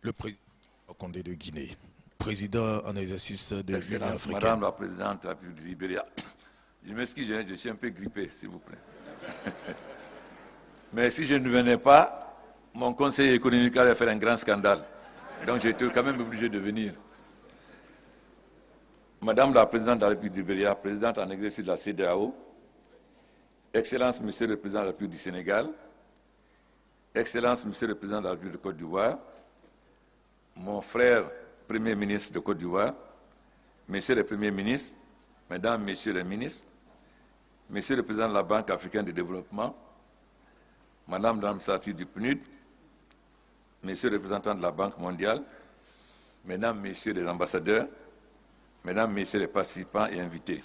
Le président Condé de Guinée, président en exercice de l'Union africaine. Madame la Présidente de la République du Libéria, je m'excuse, je suis un peu grippé, s'il vous plaît. Mais si je ne venais pas, mon conseil économique allait faire un grand scandale. Donc j'étais quand même obligé de venir. Madame la Présidente de la République du Libéria, présidente en exercice de la CEDEAO, Excellence, Monsieur le Président de la République du Sénégal, Excellence, Monsieur le Président de la République de Côte d'Ivoire, mon frère Premier ministre de Côte d'Ivoire, Monsieur le Premier ministre, Mesdames, Messieurs les ministres, Monsieur le Président de la Banque africaine de développement, Madame Ramsati du PNUD, Monsieur le représentant de la Banque mondiale, Mesdames, Messieurs les ambassadeurs, Mesdames, Messieurs les participants et invités.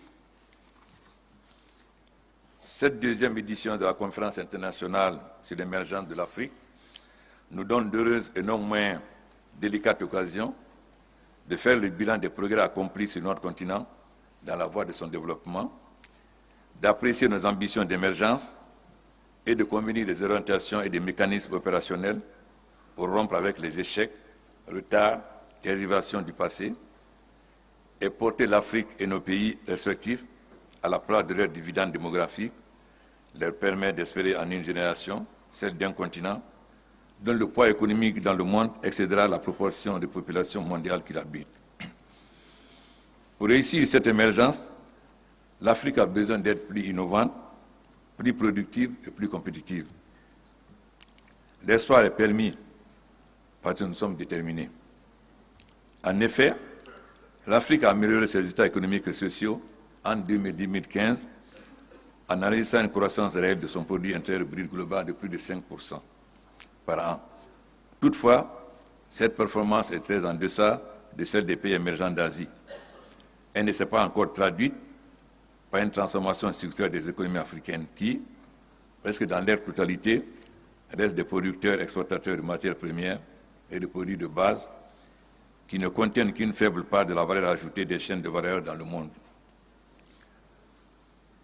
Cette deuxième édition de la conférence internationale sur l'émergence de l'Afrique nous donne d'heureuses et non moins délicates occasions de faire le bilan des progrès accomplis sur notre continent dans la voie de son développement, d'apprécier nos ambitions d'émergence et de convenir des orientations et des mécanismes opérationnels pour rompre avec les échecs, retards, dérivations du passé et porter l'Afrique et nos pays respectifs à la place de leurs dividendes démographiques, leur permet d'espérer en une génération, celle d'un continent, dont le poids économique dans le monde excédera la proportion de population mondiale qui l'habite. Pour réussir cette émergence, l'Afrique a besoin d'être plus innovante, plus productive et plus compétitive. L'espoir est permis parce que nous sommes déterminés. En effet, l'Afrique a amélioré ses résultats économiques et sociaux en 2010-2015 en enregistrant une croissance réelle de son produit intérieur brut global de plus de 5% par an. Toutefois, cette performance est très en deçà de celle des pays émergents d'Asie. Elle ne s'est pas encore traduite par une transformation structurelle des économies africaines qui, presque dans leur totalité, restent des producteurs exportateurs de matières premières et de produits de base qui ne contiennent qu'une faible part de la valeur ajoutée des chaînes de valeur dans le monde.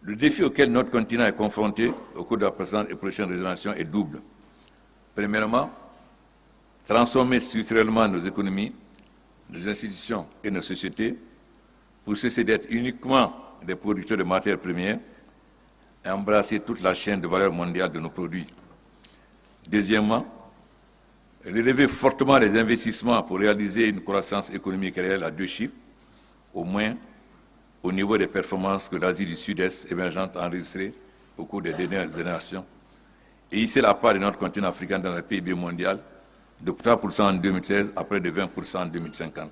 Le défi auquel notre continent est confronté au cours de la présente et prochaine génération est double. Premièrement, transformer structurellement nos économies, nos institutions et nos sociétés pour cesser d'être uniquement des producteurs de matières premières et embrasser toute la chaîne de valeur mondiale de nos produits. Deuxièmement, relever fortement les investissements pour réaliser une croissance économique réelle à 2 chiffres, au moins au niveau des performances que l'Asie du Sud-Est émergente a enregistrées au cours des dernières générations, et hisser la part de notre continent africain dans le PIB mondial de 3% en 2016 à près de 20% en 2050.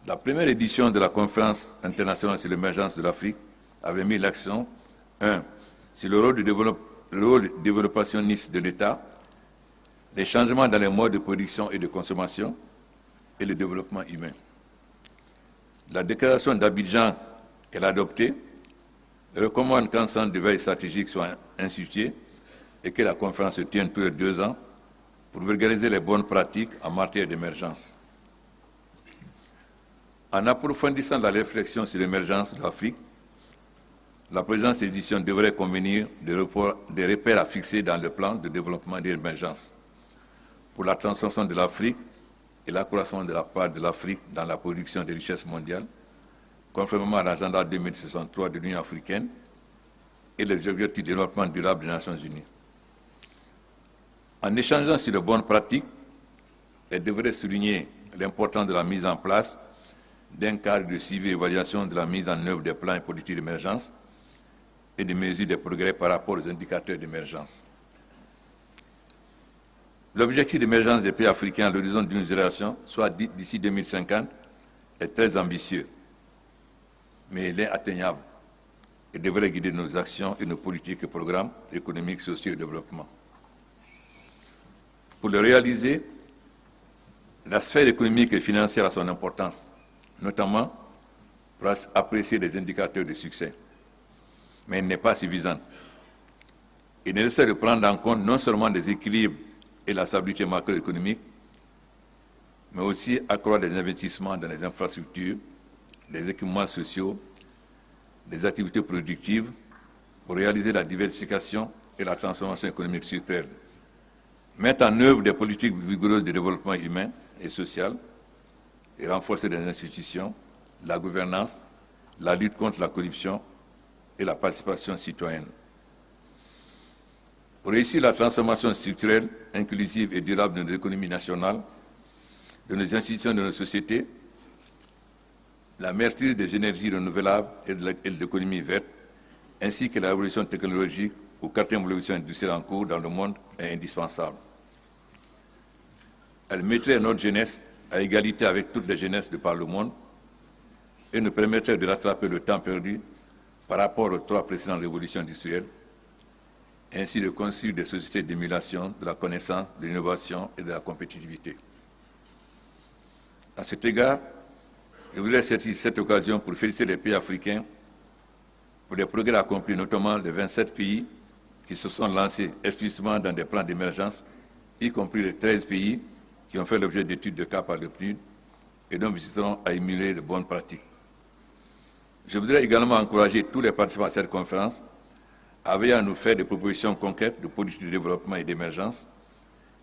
La première édition de la conférence internationale sur l'émergence de l'Afrique avait mis l'accent, 1. sur le rôle de développationniste de l'État, les changements dans les modes de production et de consommation et le développement humain. La déclaration d'Abidjan qu'elle a adoptée recommande qu'un centre de veille stratégique soit institué et que la conférence se tienne tous les 2 ans pour vulgariser les bonnes pratiques en matière d'émergence. En approfondissant la réflexion sur l'émergence de l'Afrique, la présente édition devrait convenir des repères à fixer dans le plan de développement et d'émergence pour la transformation de l'Afrique et l'accroissement de la part de l'Afrique dans la production des richesses mondiales, conformément à l'agenda 2063 de l'Union africaine et les objectifs de développement durable des Nations unies. En échangeant sur les bonnes pratiques, elle devrait souligner l'importance de la mise en place d'un cadre de suivi et évaluation de la mise en œuvre des plans et politiques d'émergence et de mesures de progrès par rapport aux indicateurs d'émergence. L'objectif d'émergence des pays africains à l'horizon d'une génération, soit d'ici 2050, est très ambitieux, mais il est atteignable et devrait guider nos actions et nos politiques et programmes économiques, sociaux et de développement. Pour le réaliser, la sphère économique et financière a son importance, notamment pour apprécier les indicateurs de succès. Mais elle n'est pas suffisante. Il est nécessaire de prendre en compte non seulement des équilibres et la stabilité macroéconomique, mais aussi accroître des investissements dans les infrastructures, les équipements sociaux, les activités productives pour réaliser la diversification et la transformation économique structurelle. mettre en œuvre des politiques vigoureuses de développement humain et social et renforcer les institutions, la gouvernance, la lutte contre la corruption et la participation citoyenne. Pour réussir la transformation structurelle, inclusive et durable de notre économie nationale, de nos institutions, de nos sociétés, la maîtrise des énergies renouvelables et de l'économie verte, ainsi que la révolution technologique ou quatrième révolution industrielle en cours dans le monde est indispensable. Elle mettrait notre jeunesse à égalité avec toutes les jeunesses de par le monde et nous permettrait de rattraper le temps perdu par rapport aux 3 précédentes révolutions industrielles, ainsi de construire des sociétés d'émulation, de la connaissance, de l'innovation et de la compétitivité. À cet égard, je voudrais saisir cette occasion pour féliciter les pays africains pour les progrès accomplis, notamment les 27 pays qui se sont lancés explicitement dans des plans d'émergence, y compris les 13 pays qui ont fait l'objet d'études de cas par le PNUD et dont nous visiterons à émuler de bonnes pratiques. Je voudrais également encourager tous les participants à cette conférence à veiller à nous faire des propositions concrètes de politique de développement et d'émergence,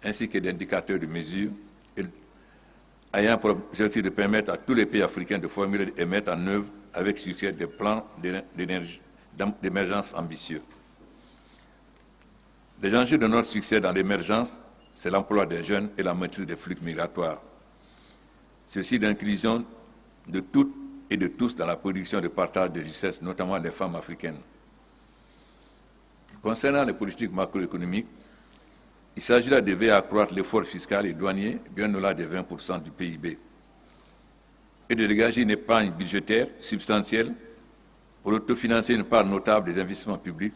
ainsi que d'indicateurs de mesure, ayant pour objectif de permettre à tous les pays africains de formuler et mettre en œuvre avec succès des plans d'émergence ambitieux. Les enjeux de notre succès dans l'émergence, c'est l'emploi des jeunes et la maîtrise des flux migratoires. Ceci d'inclusion de toutes et de tous dans la production de partage des richesses, notamment des femmes africaines. Concernant les politiques macroéconomiques, il s'agira de veiller à accroître l'effort fiscal et douanier bien au-delà des 20% du PIB et de dégager une épargne budgétaire substantielle pour autofinancer une part notable des investissements publics,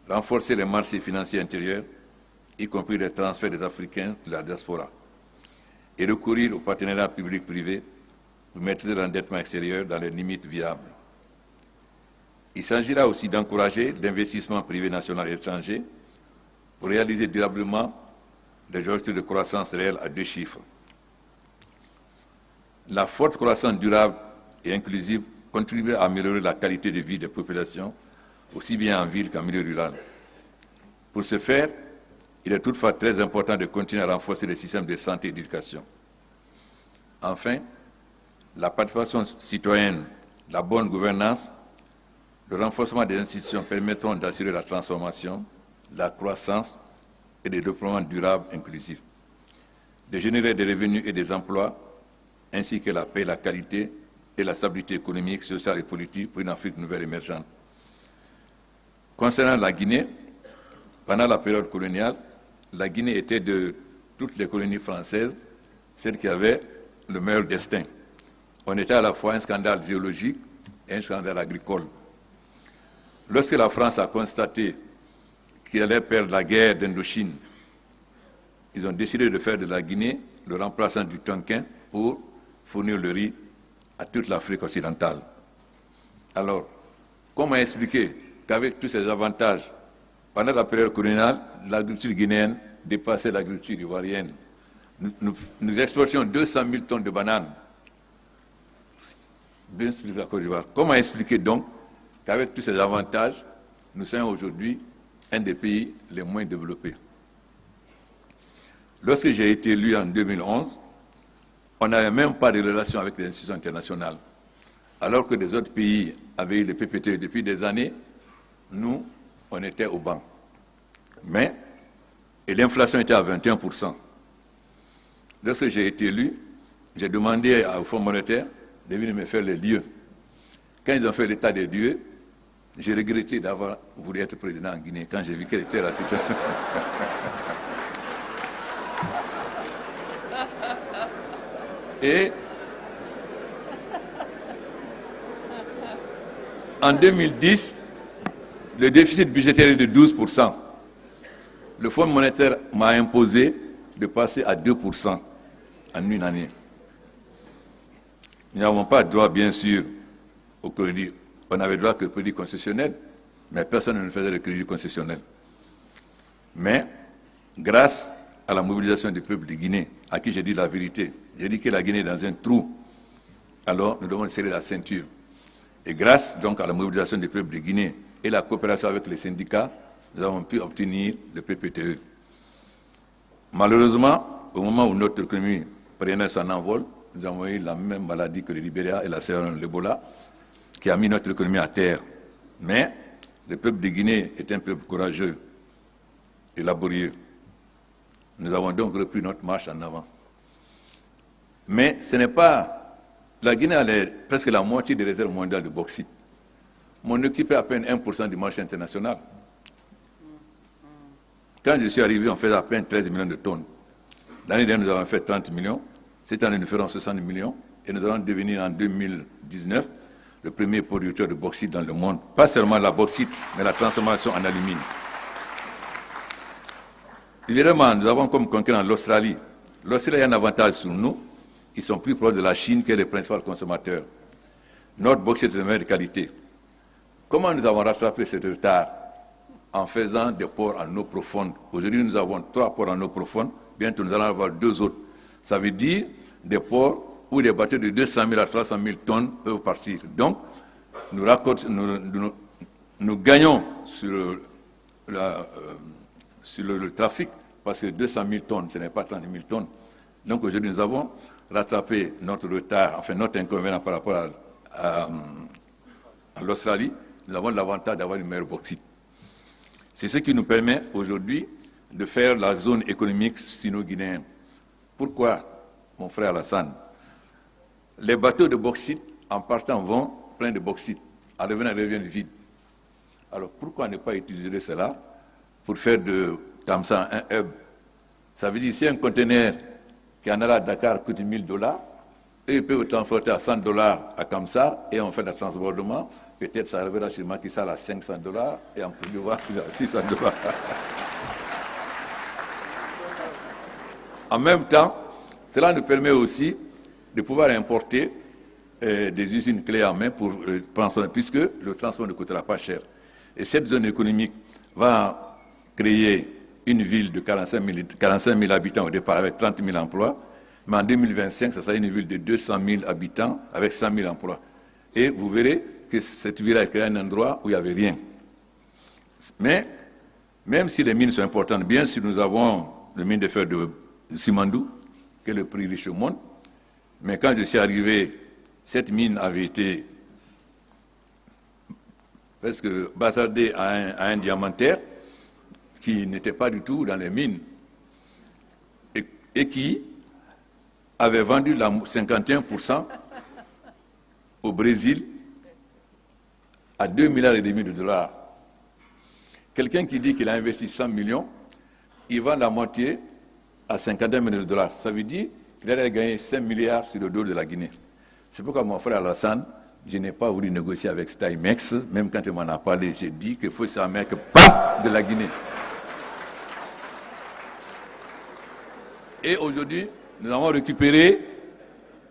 renforcer les marchés financiers intérieurs, y compris les transferts des Africains de la diaspora, et recourir au partenariat public-privé pour maîtriser l'endettement extérieur dans les limites viables. Il s'agira aussi d'encourager l'investissement privé national et étranger pour réaliser durablement des objectifs de croissance réelle à 2 chiffres. La forte croissance durable et inclusive contribue à améliorer la qualité de vie des populations, aussi bien en ville qu'en milieu rural. Pour ce faire, il est toutefois très important de continuer à renforcer les systèmes de santé et d'éducation. Enfin, la participation citoyenne, la bonne gouvernance, le renforcement des institutions permettront d'assurer la transformation, la croissance et le développement durable inclusif, de générer des revenus et des emplois, ainsi que la paix, la qualité et la stabilité économique, sociale et politique pour une Afrique nouvelle émergente. Concernant la Guinée, pendant la période coloniale, la Guinée était de toutes les colonies françaises celle qui avait le meilleur destin. On était à la fois un scandale géologique et un scandale agricole. Lorsque la France a constaté qu'elle allait perdre la guerre d'Indochine, ils ont décidé de faire de la Guinée le remplaçant du Tonkin pour fournir le riz à toute l'Afrique occidentale. Alors, comment expliquer qu'avec tous ces avantages, pendant la période coloniale, l'agriculture guinéenne dépassait l'agriculture ivoirienne? Nous exportions 200 000 tonnes de bananes. Bien plus la Côte d'Ivoire. Comment expliquer donc qu'avec tous ces avantages, nous sommes aujourd'hui un des pays les moins développés? Lorsque j'ai été élu en 2011, on n'avait même pas de relations avec les institutions internationales. Alors que les autres pays avaient eu le PPT depuis des années, nous, on était au banc. Et l'inflation était à 21%. Lorsque j'ai été élu, j'ai demandé au Fonds monétaire de venir me faire les lieux. Quand ils ont fait l'état des lieux, j'ai regretté d'avoir voulu être président en Guinée quand j'ai vu quelle était la situation. Et en 2010, le déficit budgétaire est de 12%. Le Fonds monétaire m'a imposé de passer à 2% en une année. Nous n'avons pas droit, bien sûr, au crédit. On n'avait droit que au crédit concessionnel, mais personne ne nous faisait le crédit concessionnel. Mais, grâce à la mobilisation du peuple de Guinée, à qui j'ai dit la vérité, j'ai dit que la Guinée est dans un trou, alors nous devons serrer la ceinture. Et grâce donc à la mobilisation du peuple de Guinée et la coopération avec les syndicats, nous avons pu obtenir le PPTE. Malheureusement, au moment où notre économie prenait son envol, nous avons eu la même maladie que le Libéria et l'Ebola, qui a mis notre économie à terre. Mais le peuple de Guinée est un peuple courageux et laborieux. Nous avons donc repris notre marche en avant. Mais ce n'est pas... La Guinée a presque la moitié des réserves mondiales de bauxite. Mais on occupait à peine 1% du marché international. Quand je suis arrivé, on faisait à peine 13 millions de tonnes. L'année dernière, nous avons fait 30 millions. Cette année, nous ferons 60 millions. Et nous allons devenir en 2019 le premier producteur de bauxite dans le monde. Pas seulement la bauxite, mais la transformation en alumine. Évidemment, nous avons comme concurrent l'Australie. L'Australie a un avantage sur nous. Ils sont plus proches de la Chine qui est le principal consommateur. Notre bauxite est de meilleure qualité. Comment nous avons rattrapé ce retard? En faisant des ports en eau profonde. Aujourd'hui, nous avons 3 ports en eau profonde. Bientôt, nous allons avoir 2 autres. Ça veut dire des ports où des bateaux de 200 000 à 300 000 tonnes peuvent partir. Donc, nous gagnons sur le trafic, parce que 200 000 tonnes, ce n'est pas 30 000 tonnes. Donc, aujourd'hui, nous avons rattrapé notre retard, enfin notre inconvénient par rapport à l'Australie. Nous avons l'avantage d'avoir une meilleure bauxite. C'est ce qui nous permet aujourd'hui de faire la zone économique sino-guinéenne. Pourquoi, mon frère Alassane? Les bateaux de bauxite, en partant, vont pleins de bauxite. En revenant, ils reviennent vides. Alors, pourquoi ne pas utiliser cela pour faire de Kamsa un hub? Ça veut dire, si un conteneur qui en a à Dakar coûte $1000, et ils peuvent le transporter à $100 à Kamsa, et on fait le transbordement, peut-être ça arrivera chez Macky Sall à $500, et en Côte d'Ivoire à $600. En même temps, cela nous permet aussi de pouvoir importer des usines clés en main pour transformer, puisque le transport ne coûtera pas cher. Et cette zone économique va créer une ville de 45 000 habitants au départ avec 30 000 emplois, mais en 2025, ça sera une ville de 200 000 habitants avec 100 000 emplois. Et vous verrez que cette ville a créé un endroit où il n'y avait rien. Mais, même si les mines sont importantes, bien sûr, nous avons le mine de fer de Simandou, qui est le plus riche au monde, mais quand je suis arrivé, cette mine avait été presque bazardée à un diamantaire qui n'était pas du tout dans les mines et qui avait vendu 51% au Brésil à $2,5 milliards. Quelqu'un qui dit qu'il a investi 100 millions, il vend la moitié à $51 millions. Ça veut dire qu'il allait gagner 5 milliards sur le dos de la Guinée. C'est pourquoi mon frère Alassane, je n'ai pas voulu négocier avec Steinmex, même quand il m'en a parlé, j'ai dit qu'il faut s'en mettre pas de la Guinée. Et aujourd'hui, nous avons récupéré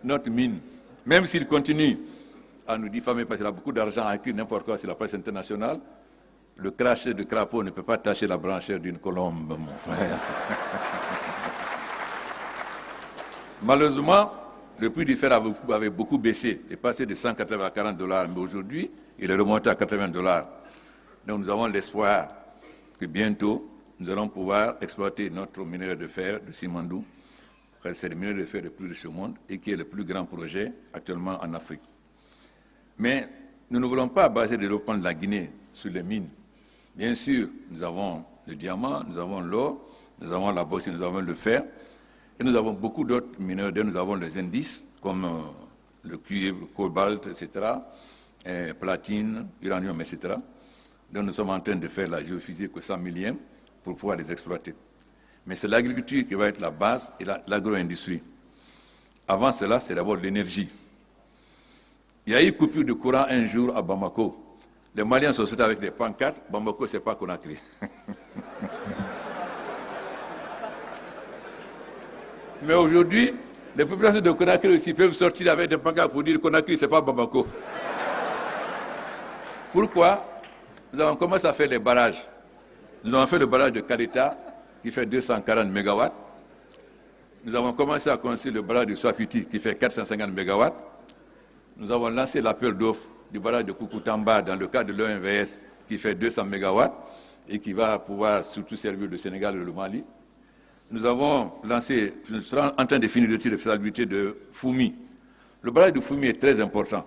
notre mine. Même s'il continue à nous diffamer parce qu'il a beaucoup d'argent à écrire n'importe quoi sur la presse internationale, le crachet de crapaud ne peut pas tacher la branchère d'une colombe, mon frère. Malheureusement, le prix du fer avait beaucoup baissé. Il est passé de 180 à $40, mais aujourd'hui, il est remonté à $80. Donc nous avons l'espoir que bientôt, nous allons pouvoir exploiter notre minerai de fer de Simandou. C'est le minerai de fer le plus riche au monde et qui est le plus grand projet actuellement en Afrique. Mais nous ne voulons pas baser le développement de la Guinée sur les mines. Bien sûr, nous avons le diamant, nous avons l'or, nous avons la bauxite, nous avons le fer. Et nous avons beaucoup d'autres minéraux. Nous avons les indices, comme le cuivre, le cobalt, etc., platine, uranium, etc. Donc nous sommes en train de faire la géophysique au 100 millième pour pouvoir les exploiter. Mais c'est l'agriculture qui va être la base et l'agro-industrie. Avant cela, c'est d'abord l'énergie. Il y a eu coupure de courant un jour à Bamako. Les Maliens sont sortis avec des pancartes. Bamako, ce n'est pas Conakry. Mais aujourd'hui, les populations de Conakry aussi peuvent sortir avec des pancartes pour dire que Conakry, ce n'est pas Bamako. Pourquoi? Nous avons commencé à faire les barrages. Nous avons fait le barrage de Kalita, qui fait 240 MW. Nous avons commencé à construire le barrage de Swapiti, qui fait 450 MW. Nous avons lancé l'appel d'offres du barrage de Koukoutamba dans le cadre de l'OMVS, qui fait 200 MW et qui va pouvoir surtout servir le Sénégal et le Mali. nous avons lancé, nous sommes en train de finir l'étude de faisabilité de Foumi. Le barrage de Foumi est très important,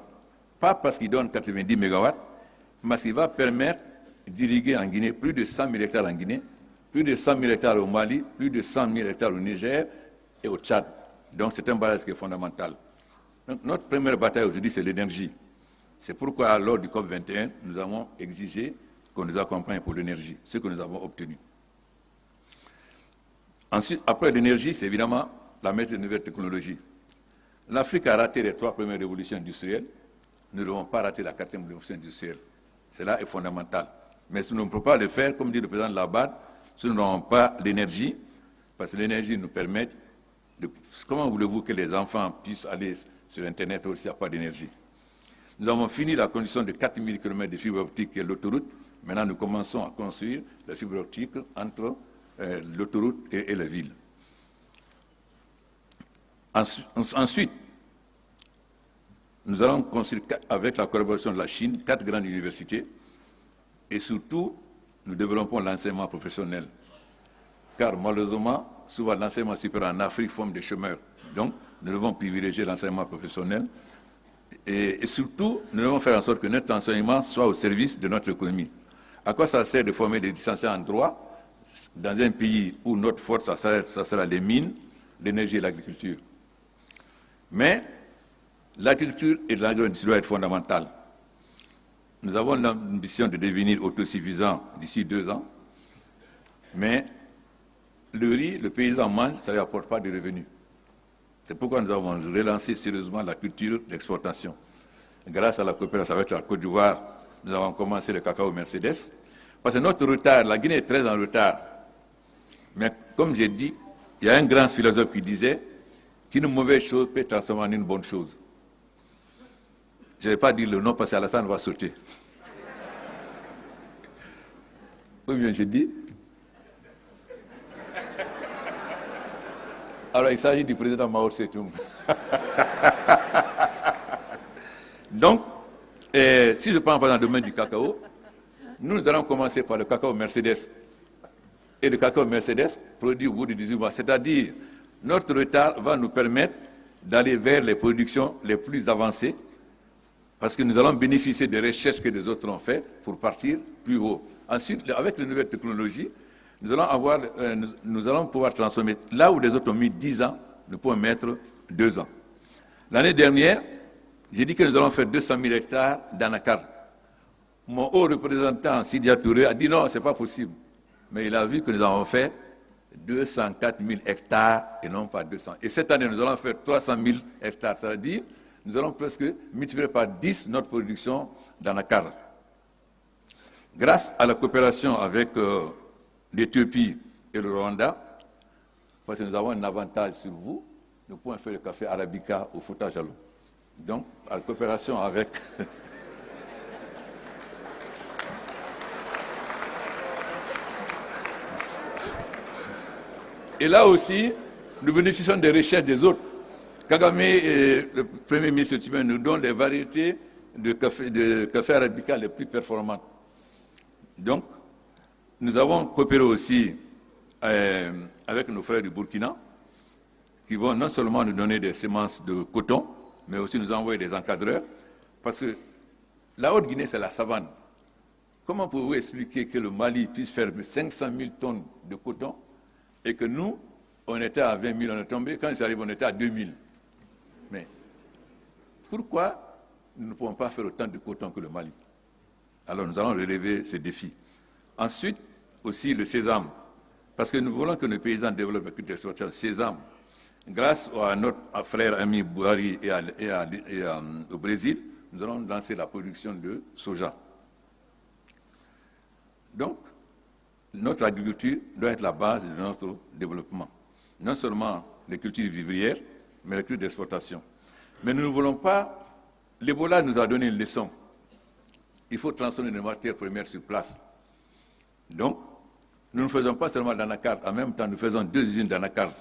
pas parce qu'il donne 90 MW, mais parce qu'il va permettre d'irriguer en Guinée plus de 100 000 hectares en Guinée, plus de 100 000 hectares au Mali, plus de 100 000 hectares au Niger et au Tchad. Donc c'est un barrage qui est fondamental. Donc, notre première bataille aujourd'hui, c'est l'énergie. C'est pourquoi, lors du COP 21, nous avons exigé qu'on nous accompagne pour l'énergie, ce que nous avons obtenu. Ensuite, après l'énergie, c'est évidemment la maîtrise des nouvelles technologies. L'Afrique a raté les 3 premières révolutions industrielles. Nous ne devons pas rater la 4e révolution industrielle. Cela est fondamental. Mais si nous ne pouvons pas le faire, comme dit le président Labad, si nous n'avons pas l'énergie, parce que l'énergie nous permet de... Comment voulez-vous que les enfants puissent aller sur Internet s'il n'y a pas d'énergie? Nous avons fini la construction de 4000 km de fibre optique et l'autoroute. Maintenant, nous commençons à construire la fibre optique entre l'autoroute et la ville. Ensuite, nous allons construire, avec la collaboration de la Chine, 4 grandes universités. Et surtout, nous développons l'enseignement professionnel. Car malheureusement, souvent l'enseignement supérieur en Afrique forme des chômeurs. Donc, nous devons privilégier l'enseignement professionnel. Et surtout, nous devons faire en sorte que notre enseignement soit au service de notre économie. À quoi ça sert de former des licenciés en droit dans un pays où notre force, ça sera les mines, l'énergie et l'agriculture? Mais l'agriculture et l'agro-industrie doivent être fondamentales. Nous avons l'ambition de devenir autosuffisants d'ici 2 ans, mais le riz, le paysan mange, ça ne lui apporte pas de revenus. C'est pourquoi nous avons relancé sérieusement la culture d'exportation. Grâce à la coopération avec la Côte d'Ivoire, nous avons commencé le cacao Mercedes. Parce que notre retard, la Guinée est très en retard. Mais comme j'ai dit, il y a un grand philosophe qui disait qu'une mauvaise chose peut transformer en une bonne chose. Je ne vais pas dire le nom parce qu'Alassane va sauter. Oui, bien, j'ai dit. Alors, il s'agit du président Mao Tse-tung. Donc, si je prends par exemple le domaine du cacao, nous allons commencer par le cacao Mercedes. Et le cacao Mercedes produit au bout de 18 mois. C'est-à-dire, notre retard va nous permettre d'aller vers les productions les plus avancées, parce que nous allons bénéficier des recherches que les autres ont faites pour partir plus haut. Ensuite, avec les nouvelles technologies, nous allons pouvoir transformer. Là où les autres ont mis 10 ans, nous pouvons mettre 2 ans. L'année dernière, j'ai dit que nous allons faire 200 000 hectares d'anacarde. Mon haut représentant, Sidia Touré, a dit non, ce n'est pas possible. Mais il a vu que nous avons fait 204 000 hectares et non pas 200. Et cette année, nous allons faire 300 000 hectares. C'est-à-dire, nous allons presque multiplier par 10 notre production d'anacarde. Grâce à la coopération avec l'Éthiopie et le Rwanda, parce que nous avons un avantage sur vous, nous pouvons faire le café arabica au Fouta Jalou. Donc, à la coopération avec... Et là aussi, nous bénéficions des recherches des autres. Kagame et le Premier ministre tibétain nous donnent les variétés de café arabica les plus performantes. Donc, nous avons coopéré aussi avec nos frères du Burkina, qui vont non seulement nous donner des semences de coton, mais aussi nous envoyer des encadreurs, parce que la Haute-Guinée, c'est la savane. Comment pouvez-vous expliquer que le Mali puisse faire 500 000 tonnes de coton et que nous, on était à 20 000, on est tombé, quand j'arrive, on était à 2 000. Mais pourquoi nous ne pouvons pas faire autant de coton que le Mali? Alors nous allons relever ces défis. Ensuite, aussi le sésame, parce que nous voulons que nos paysans développent la culture d'exploitation sésame. Grâce à notre frère ami Bouhari et au Brésil, nous allons lancer la production de soja. Donc, notre agriculture doit être la base de notre développement. Non seulement les cultures vivrières, mais les cultures d'exportation. Mais nous ne voulons pas... L'Ebola nous a donné une leçon. Il faut transformer nos matières premières sur place. Donc, nous ne faisons pas seulement d'anacarde. En même temps, nous faisons 2 usines d'anacarde.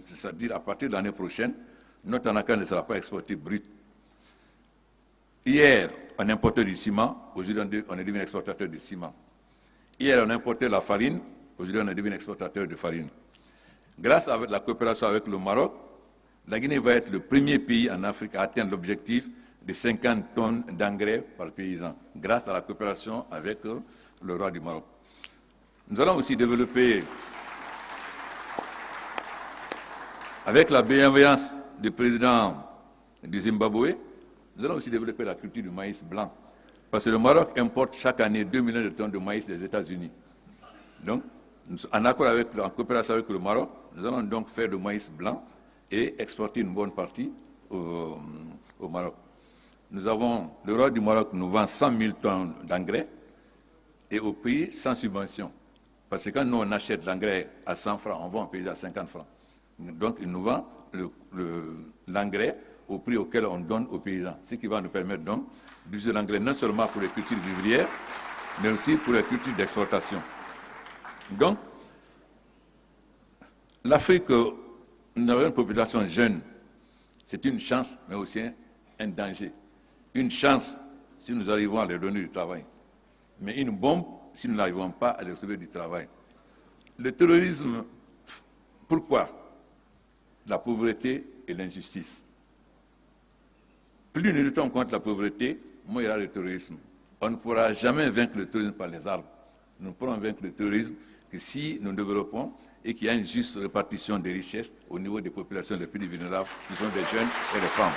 C'est-à-dire, à partir de l'année prochaine, notre anacarde ne sera pas exportée brute. Hier, on importait du ciment. Aujourd'hui, on est devenu exportateur de ciment. Hier, on importait la farine. Aujourd'hui, on est devenu exportateur de farine. Grâce à la coopération avec le Maroc, la Guinée va être le premier pays en Afrique à atteindre l'objectif de 50 tonnes d'engrais par paysan, grâce à la coopération avec le roi du Maroc. Nous allons aussi développer, avec la bienveillance du président du Zimbabwe, nous allons aussi développer la culture du maïs blanc. Parce que le Maroc importe chaque année 2 millions de tonnes de maïs des États-Unis. Donc, en coopération avec le Maroc, nous allons donc faire du maïs blanc et exporter une bonne partie au Maroc. Le roi du Maroc nous vend 100 000 tonnes d'engrais et au prix sans subvention. Parce que quand nous on achète l'engrais à 100 francs, on vend au pays à 50 francs. Donc il nous vend l'engrais au prix auquel on donne aux paysans. Ce qui va nous permettre donc d'utiliser l'engrais non seulement pour les cultures vivrières, mais aussi pour les cultures d'exportation. Donc, l'Afrique, nous avons une population jeune. C'est une chance, mais aussi un danger. Une chance si nous arrivons à leur donner du travail, mais une bombe si nous n'arrivons pas à leur trouver du travail. Le terrorisme, pourquoi? La pauvreté et l'injustice. Plus nous luttons contre la pauvreté, moins il y aura le terrorisme. On ne pourra jamais vaincre le terrorisme par les armes. Nous ne pourrons vaincre le terrorisme que si nous développons et qu'il y a une juste répartition des richesses au niveau des populations les plus vulnérables, qui sont des jeunes et des femmes.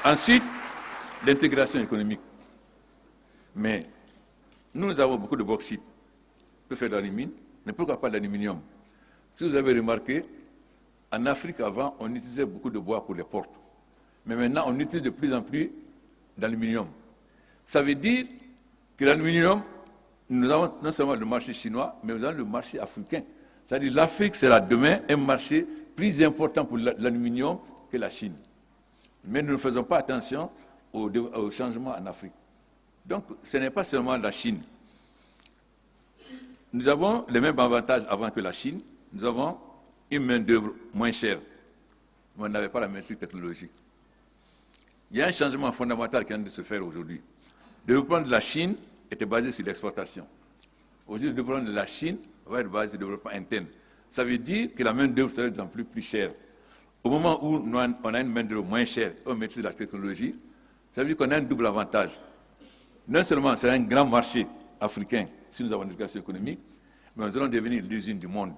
Ensuite, l'intégration économique. Mais nous avons beaucoup de bauxite. On peut faire de l'alumine, mais pourquoi pas de l'aluminium? Si vous avez remarqué, en Afrique avant, on utilisait beaucoup de bois pour les portes. Mais maintenant, on utilise de plus en plus d'aluminium. Ça veut dire que l'aluminium, nous avons non seulement le marché chinois, mais nous avons le marché africain. C'est-à-dire l'Afrique sera demain un marché plus important pour l'aluminium que la Chine. Mais nous ne faisons pas attention au changement en Afrique. Donc, ce n'est pas seulement la Chine. Nous avons les mêmes avantages avant que la Chine. Nous avons une main-d'œuvre moins chère, mais on n'avait pas la maîtrise technologique. Il y a un changement fondamental qui vient de se faire aujourd'hui. Le développement de la Chine était basé sur l'exportation. Aujourd'hui, le développement de la Chine va être basé sur le développement interne. Ça veut dire que la main-d'œuvre sera de plus en plus chère. Au moment où on a une main-d'œuvre moins chère, on maîtrise la technologie, ça veut dire qu'on a un double avantage. Non seulement c'est un grand marché africain si nous avons une éducation économique, mais nous allons devenir l'usine du monde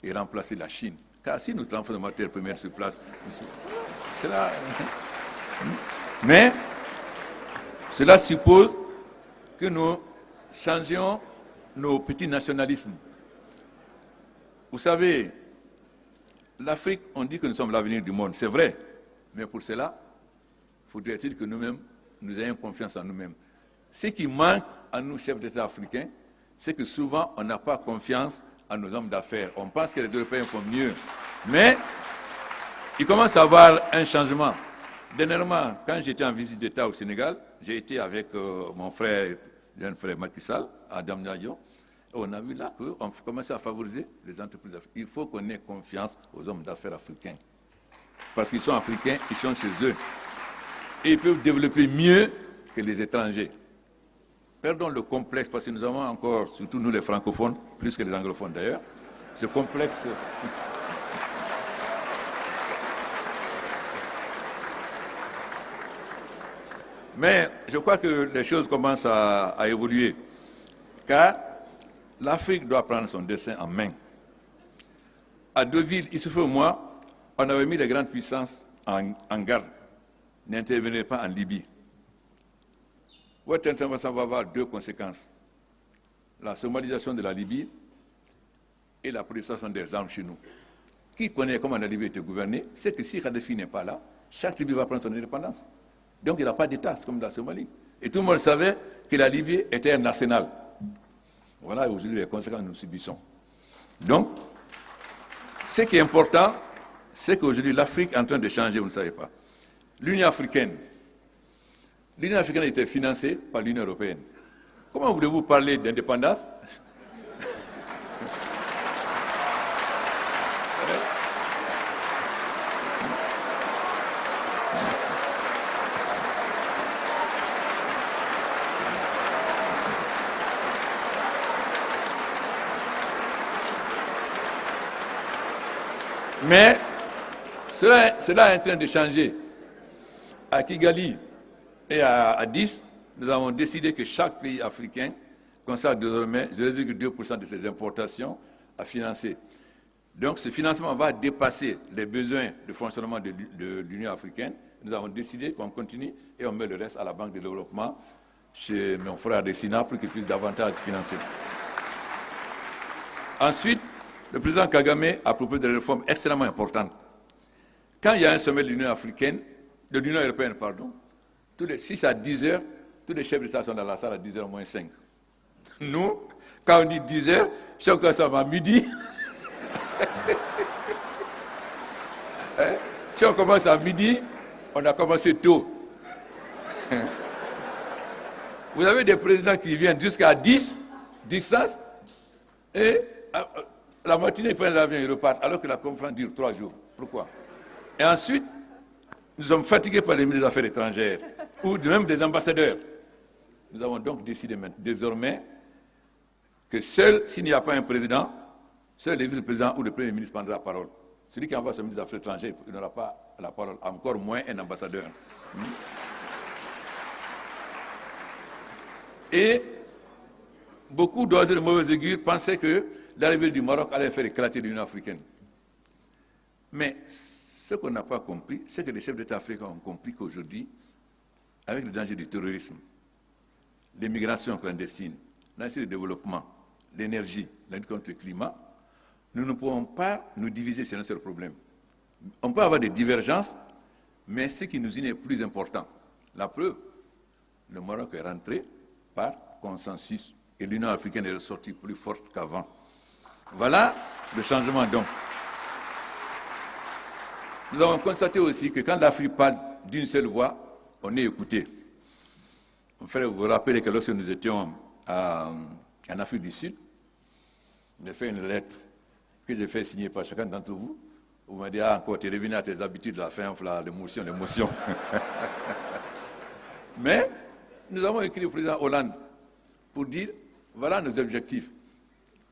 et remplacer la Chine. Car si nous transformons la matière première sur place, mais cela suppose que nous changions nos petits nationalismes. Vous savez, l'Afrique, on dit que nous sommes l'avenir du monde, c'est vrai, mais pour cela, faudrait-il que nous-mêmes, nous ayons confiance en nous-mêmes. Ce qui manque à nous, chefs d'État africains, c'est que souvent, on n'a pas confiance à nos hommes d'affaires. On pense que les Européens font mieux. Mais il commence à y avoir un changement. Dernièrement, quand j'étais en visite d'État au Sénégal, j'ai été avec mon frère Macky Sall, à Damniadio. On a vu là qu'on commençait à favoriser les entreprises africaines. Il faut qu'on ait confiance aux hommes d'affaires africains. Parce qu'ils sont africains, ils sont chez eux. Et ils peuvent développer mieux que les étrangers. Perdons le complexe, parce que nous avons encore, surtout nous les francophones, plus que les anglophones d'ailleurs, ce complexe. Mais je crois que les choses commencent à évoluer, car l'Afrique doit prendre son destin en main. À Deauville, il se fait moi, on avait mis les grandes puissances en garde. N'intervenez pas en Libye. Votre intervention va avoir deux conséquences. La somalisation de la Libye et la prolifération des armes chez nous. Qui connaît comment la Libye était gouvernée, c'est que si Kadhafi n'est pas là, chaque Libye va prendre son indépendance. Donc il n'y a pas d'État, c'est comme la Somalie. Et tout le monde savait que la Libye était un arsenal. Voilà aujourd'hui les conséquences que nous subissons. Donc, ce qui est important, c'est qu'aujourd'hui l'Afrique est en train de changer, vous ne savez pas. L'Union africaine était financée par l'Union européenne. Comment voulez-vous parler d'indépendance ? Mais cela est en train de changer. À Kigali et à Addis, nous avons décidé que chaque pays africain consacre désormais 0,2% de ses importations à financer. Donc ce financement va dépasser les besoins de fonctionnement de l'Union africaine. Nous avons décidé qu'on continue et on met le reste à la Banque de développement chez mon frère Dessina pour qu'il puisse davantage financer. Ensuite, le président Kagame a proposé des réformes extrêmement importantes. Quand il y a un sommet de l'Union européenne, tous les 6 à 10 heures, tous les chefs d'État sont dans la salle à 10 h moins 5. Nous, quand on dit 10 heures, si on commence à midi, si on commence à midi, on a commencé tôt. Vous avez des présidents qui viennent jusqu'à 10 distance, et la matinée, ils prennent l'avion et repartent, alors que la conférence dure 3 jours. Pourquoi? Et ensuite, nous sommes fatigués par les ministres des Affaires étrangères, ou même des ambassadeurs. Nous avons donc décidé désormais que seul, s'il n'y a pas un président, seul le vice-président ou le premier ministre prendra la parole. Celui qui envoie son ministre des Affaires étrangères, il n'aura pas la parole, encore moins un ambassadeur. Et beaucoup d'oiseaux de mauvais augure pensaient que l'arrivée du Maroc allait faire éclater l'Union africaine. Mais ce qu'on n'a pas compris, c'est que les chefs d'État africains ont compris qu'aujourd'hui, avec le danger du terrorisme, l'immigration clandestine, l'insécurité de développement, l'énergie, la lutte contre le climat, nous ne pouvons pas nous diviser sur un seul problème. On peut avoir des divergences, mais ce qui nous unit est plus important. La preuve, le Maroc est rentré par consensus et l'Union africaine est ressortie plus forte qu'avant. Voilà le changement donc. Nous avons constaté aussi que quand l'Afrique parle d'une seule voix, on est écouté. Vous vous rappelez que lorsque nous étions en Afrique du Sud, j'ai fait une lettre que j'ai fait signer par chacun d'entre vous. Vous m'avez dit, encore, tu es revenu à tes habitudes, la fin, l'émotion. Mais nous avons écrit au président Hollande pour dire, voilà nos objectifs.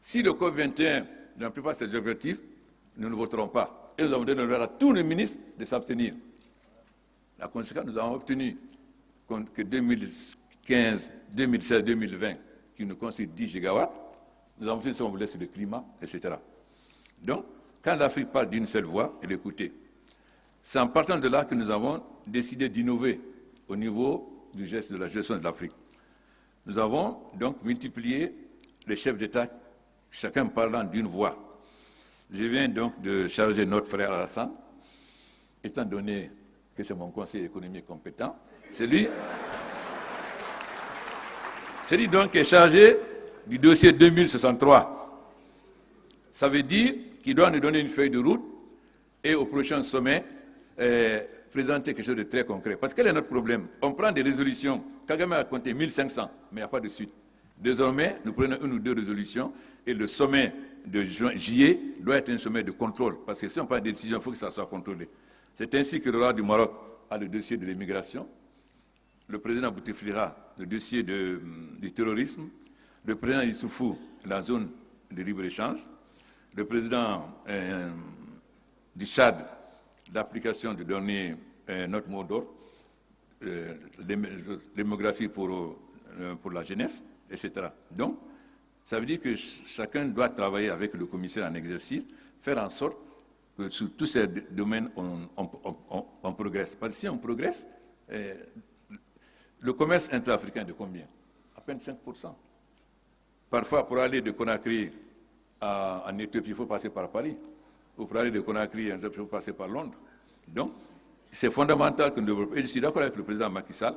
Si le COP21 ne remplit pas ses objectifs, nous ne voterons pas. Et nous avons donné l'ordre à tous les ministres de s'abstenir. La conséquence, nous avons obtenu que 2015, 2016, 2020, qui nous constitue 10 gigawatts, nous avons fait ce qu'on voulait sur le climat, etc. Donc, quand l'Afrique parle d'une seule voix, elle est écoutée. C'est en partant de là que nous avons décidé d'innover au niveau du geste de la gestion de l'Afrique. Nous avons donc multiplié les chefs d'État, chacun parlant d'une voix. Je viens donc de charger notre frère Alassane, étant donné que c'est mon conseiller économique compétent. C'est lui donc qui est chargé du dossier 2063. Ça veut dire qu'il doit nous donner une feuille de route et au prochain sommet, présenter quelque chose de très concret. Parce quel est notre problème? On prend des résolutions. Kagame a compté 1500, mais il n'y a pas de suite. Désormais, nous prenons une ou deux résolutions et le sommet de juillet doit être un sommet de contrôle. Parce que si on prend des décisions, il faut que ça soit contrôlé. C'est ainsi que le roi du Maroc a le dossier de l'immigration. Le président Bouteflika, le dossier du terrorisme. Le président Issoufou, la zone de libre-échange. Le président du Tchad, l'application du dernier notre mot d'ordre, démographie pour la jeunesse, etc. Donc, ça veut dire que chacun doit travailler avec le commissaire en exercice, faire en sorte que sur tous ces domaines, on progresse. Parce que si on progresse, le commerce intra-africain est de combien? À peine 5%. Parfois, pour aller de Conakry en Éthiopie, il faut passer par Paris. Ou pour aller de Conakry en Éthiopie, il faut passer par Londres. Donc, c'est fondamental que nous développons. Et je suis d'accord avec le président Macky Sall.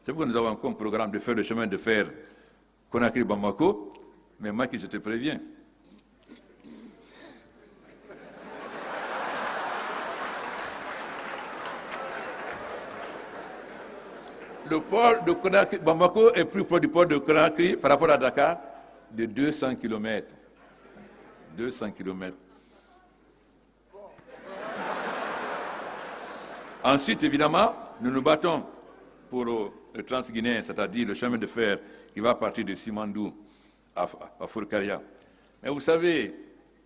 C'est pourquoi nous avons comme programme de faire le chemin de fer Conakry-Bamako. Mais Macky, je te préviens. Le port de Conakry, Bamako est plus proche du port de Conakry par rapport à Dakar de 200 km. 200 km. Ensuite, évidemment, nous nous battons pour le Transguinéen, c'est-à-dire le chemin de fer qui va partir de Simandou à Fourkaria. Mais vous savez,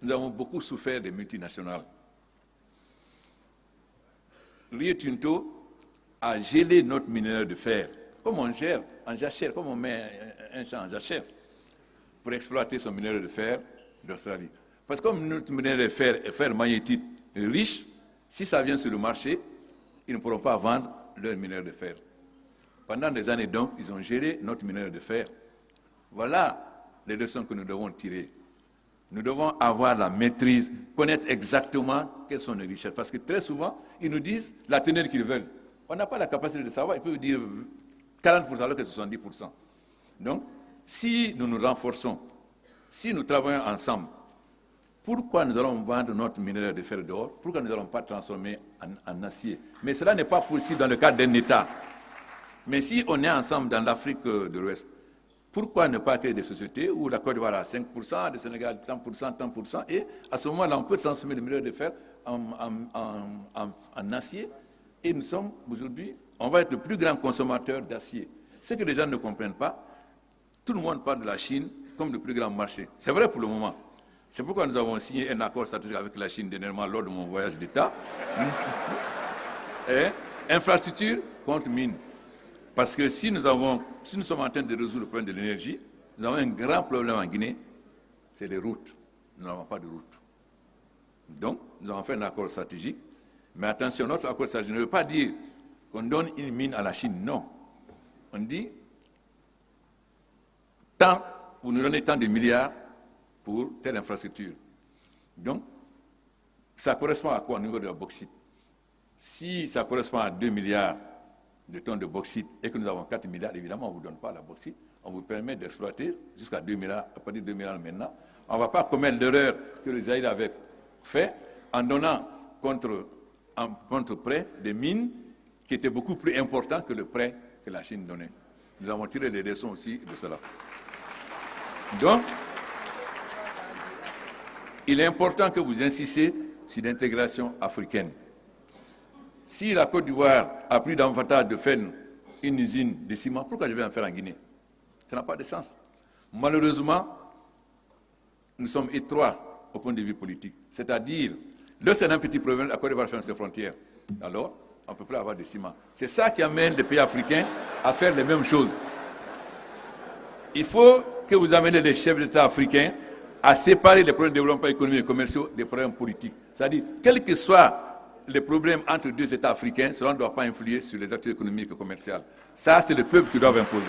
nous avons beaucoup souffert des multinationales. Rio Tinto a gelé notre minerai de fer. Comme on gère en jachère, comme on met un champ en jachère, pour exploiter son minerai de fer d'Australie. Parce que comme notre minerai de fer est fer magnétique riche, si ça vient sur le marché, ils ne pourront pas vendre leur minerai de fer. Pendant des années, donc, ils ont géré notre minerai de fer. Voilà les leçons que nous devons tirer. Nous devons avoir la maîtrise, connaître exactement quelles sont les richesses. Parce que très souvent, ils nous disent la teneur qu'ils veulent. On n'a pas la capacité de savoir. Ils peuvent dire 40% alors que 70%. Donc, si nous nous renforçons, si nous travaillons ensemble, pourquoi nous allons vendre notre minerai de fer dehors? Pourquoi nous n'allons pas transformer en acier? Mais cela n'est pas possible dans le cadre d'un État. Mais si on est ensemble dans l'Afrique de l'Ouest, pourquoi ne pas créer des sociétés où la Côte d'Ivoire a 5%, le Sénégal 100%, 100%, et à ce moment-là, on peut transformer le minerai de fer en acier, et nous sommes aujourd'hui, on va être le plus grand consommateur d'acier. Ce que les gens ne comprennent pas, tout le monde parle de la Chine comme le plus grand marché. C'est vrai pour le moment. C'est pourquoi nous avons signé un accord stratégique avec la Chine dernièrement lors de mon voyage d'État. Et infrastructure contre mine. Parce que si nous sommes en train de résoudre le problème de l'énergie, nous avons un grand problème en Guinée, c'est les routes. Nous n'avons pas de routes. Donc, nous avons fait un accord stratégique. Mais attention, notre accord stratégique ne veut pas dire qu'on donne une mine à la Chine. Non. On dit, vous nous donnez tant de milliards pour telle infrastructure. Donc, ça correspond à quoi au niveau de la bauxite? Si ça correspond à 2 milliards de tonnes de bauxite et que nous avons 4 milliards, évidemment, on ne vous donne pas la bauxite. On vous permet d'exploiter jusqu'à 2 milliards, à partir de 2 milliards maintenant. On ne va pas commettre l'erreur que les Zaïre avaient fait en donnant contre prêt des mines qui étaient beaucoup plus importants que le prêt que la Chine donnait. Nous avons tiré les leçons aussi de cela. Donc, il est important que vous insistiez sur l'intégration africaine. Si la Côte d'Ivoire a pris d'avantage de faire une usine de ciment, pourquoi je vais en faire en Guinée? Ça n'a pas de sens. Malheureusement, nous sommes étroits au point de vue politique. C'est-à-dire, lorsqu'il y a un petit problème, la Côte d'Ivoire ferme ses frontières. Alors, on ne peut plus avoir de ciment. C'est ça qui amène les pays africains à faire les mêmes choses. Il faut que vous amenez les chefs d'État africains à séparer les problèmes de développement économique et commerciaux des problèmes politiques. C'est-à-dire, quel que soit les problèmes entre deux États africains, cela ne doit pas influer sur les activités économiques et commerciales. Ça, c'est le peuple qui doit imposer.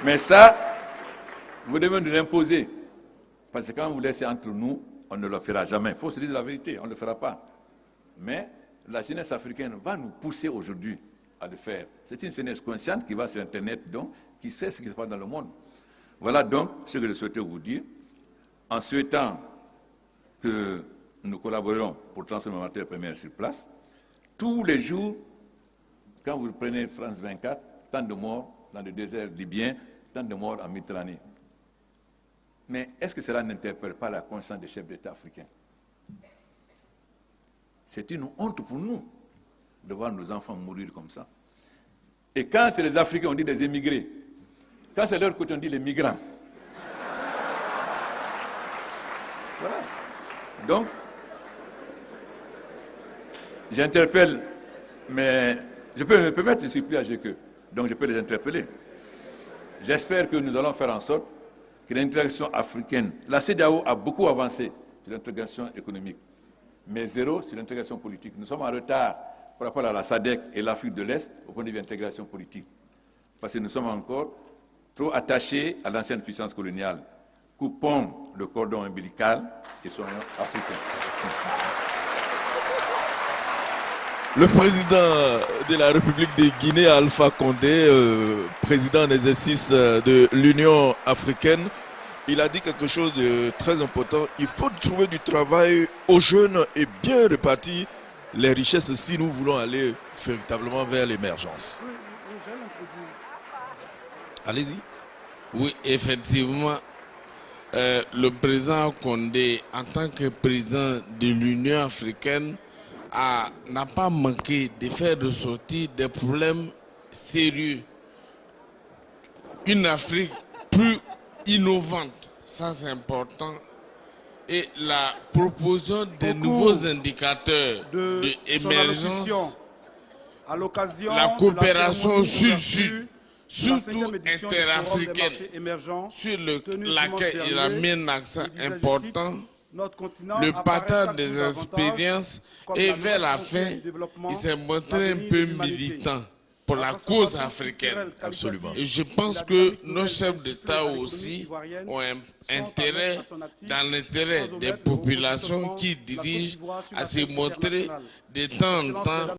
Mais ça, vous devez nous l'imposer. Parce que quand vous laissez entre nous, on ne le fera jamais. Il faut se dire la vérité, on ne le fera pas. Mais la jeunesse africaine va nous pousser aujourd'hui à le faire. C'est une jeunesse consciente qui va sur Internet, donc, qui sait ce qui se passe dans le monde. Voilà donc ce que je souhaitais vous dire. En souhaitant que nous collaborons pour transformer la matière première sur place, tous les jours, quand vous prenez France 24, tant de morts dans le désert libyen, tant de morts en Méditerranée. Mais est-ce que cela n'interpelle pas la conscience des chefs d'État africains? C'est une honte pour nous de voir nos enfants mourir comme ça. Et quand c'est les Africains, on dit des émigrés. Quand c'est leur côté, on dit les migrants. Voilà. Donc, j'interpelle, mais je peux me permettre, je suis plus âgé qu'eux, donc je peux les interpeller. J'espère que nous allons faire en sorte que l'intégration africaine, la CEDEAO a beaucoup avancé sur l'intégration économique, mais zéro sur l'intégration politique. Nous sommes en retard par rapport à la SADC et l'Afrique de l'Est au point de vue de l'intégration politique, parce que nous sommes encore trop attachés à l'ancienne puissance coloniale. Coupons le cordon ombilical et soyons africains. Le président de la République de Guinée, Alpha Condé, président en exercice de l'Union africaine, il a dit quelque chose de très important. Il faut trouver du travail aux jeunes et bien répartir les richesses si nous voulons aller véritablement vers l'émergence. Allez-y. Oui, effectivement. Le président Condé, en tant que président de l'Union africaine, n'a pas manqué de faire ressortir des problèmes sérieux. Une Afrique plus innovante, ça c'est important. et la proposition de nouveaux indicateurs d'émergence, la coopération sud-sud, surtout interafricaine, sur laquelle il a mis un accent important, le partage des expériences, et vers la fin, il s'est montré un peu militant pour la cause africaine. Absolument. Et je pense que nos chefs d'État aussi ont un intérêt, dans l'intérêt des populations qui dirigent, à se montrer de temps en temps